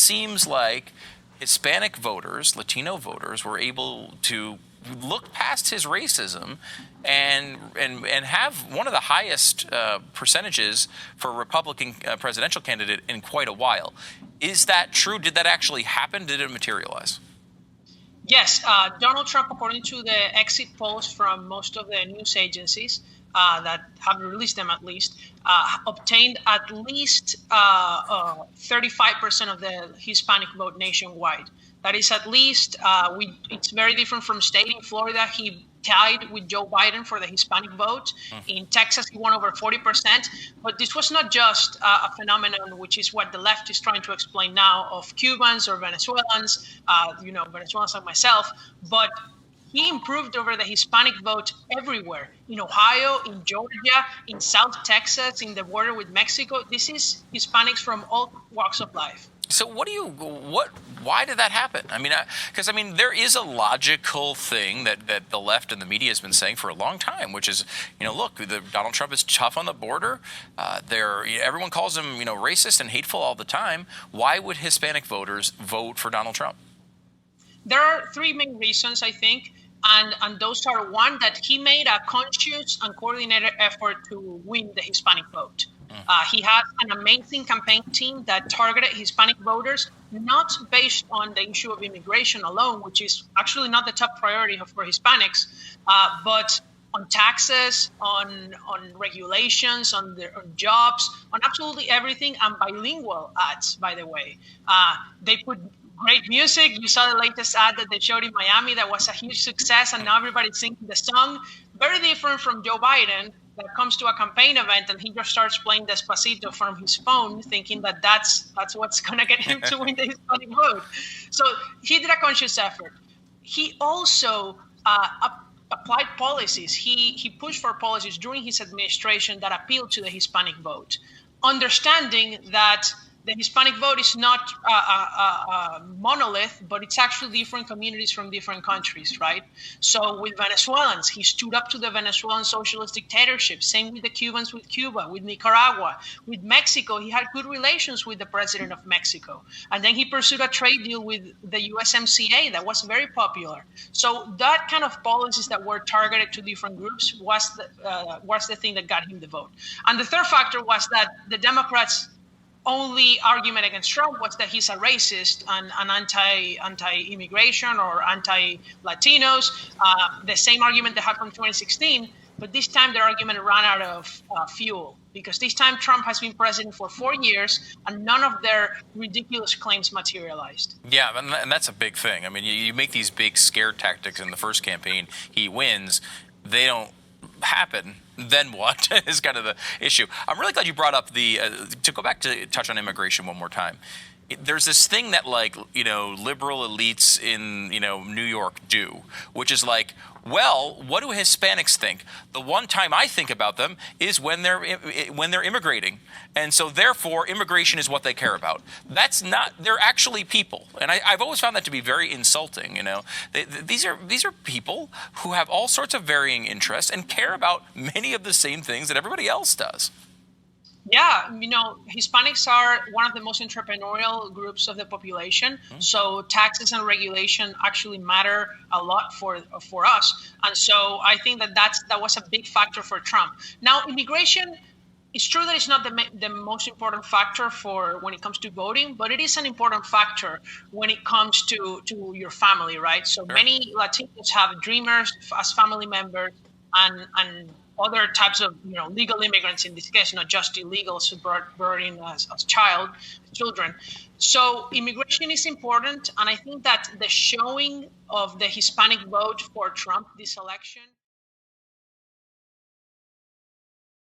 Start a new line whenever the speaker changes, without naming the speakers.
seems like Hispanic voters, Latino voters, were able to look past his racism and have one of the highest percentages for a Republican presidential candidate in quite a while. Is that true? Did that actually happen? Did it materialize?
Yes, Donald Trump, according to the exit polls from most of the news agencies that have released them at least, obtained at least 35% of the Hispanic vote nationwide. That is at least, it's very different from state. In Florida, he tied with Joe Biden for the Hispanic vote. In Texas, he won over 40%. But this was not just a phenomenon, which is what the left is trying to explain now, of Cubans or Venezuelans, Venezuelans like myself. But he improved over the Hispanic vote everywhere. In Ohio, in Georgia, in South Texas, in the border with Mexico. This is Hispanics from all walks of life.
So why did that happen? I mean, because there is a logical thing that the left and the media has been saying for a long time, which is, look, Donald Trump is tough on the border. Everyone calls him, racist and hateful all the time. Why would Hispanic voters vote for Donald Trump?
There are three main reasons, I think. And those are, one, that he made a conscious and coordinated effort to win the Hispanic vote. He had an amazing campaign team that targeted Hispanic voters, not based on the issue of immigration alone, which is actually not the top priority for Hispanics, but on taxes, on regulations, on jobs, on absolutely everything, and bilingual ads, by the way. They put great music. You saw the latest ad that they showed in Miami that was a huge success, and now everybody's singing the song. Very different from Joe Biden, that comes to a campaign event and he just starts playing Despacito from his phone, thinking that that's what's going to get him to win the Hispanic vote. So he did a conscious effort. He also applied policies. He pushed for policies during his administration that appealed to the Hispanic vote, understanding that the Hispanic vote is not a monolith, but it's actually different communities from different countries, right? So with Venezuelans, he stood up to the Venezuelan socialist dictatorship. Same with the Cubans with Cuba, with Nicaragua. With Mexico, he had good relations with the president of Mexico. And then he pursued a trade deal with the USMCA that was very popular. So that kind of policies that were targeted to different groups was the thing that got him the vote. And the third factor was that the Democrats' only argument against Trump was that he's a racist and an anti-immigration or anti-Latinos, the same argument they had from 2016, but this time their argument ran out of fuel, because this time Trump has been president for 4 years and none of their ridiculous claims materialized. Yeah,
and that's a big thing. I mean, you make these big scare tactics in the first campaign, he wins, they don't happen, then what is kind of the issue. I'm really glad you brought up to go back to touch on immigration one more time. There's this thing that liberal elites in New York do, which is like, well, what do Hispanics think? The one time I think about them is when they're immigrating, and so therefore immigration is what they care about. That's not. They're actually people, and I've always found that to be very insulting. These are people who have all sorts of varying interests and care about many of the same things that everybody else does.
Yeah, Hispanics are one of the most entrepreneurial groups of the population. So taxes and regulation actually matter a lot for us. And so I think that was a big factor for Trump. Now, immigration, it's true that it's not the most important factor for when it comes to voting, but it is an important factor when it comes to your family, right? So many Latinos have dreamers as family members and other types of legal immigrants in this case, not just illegals who brought in as children. So immigration is important, and I think that the showing of the Hispanic vote for Trump this election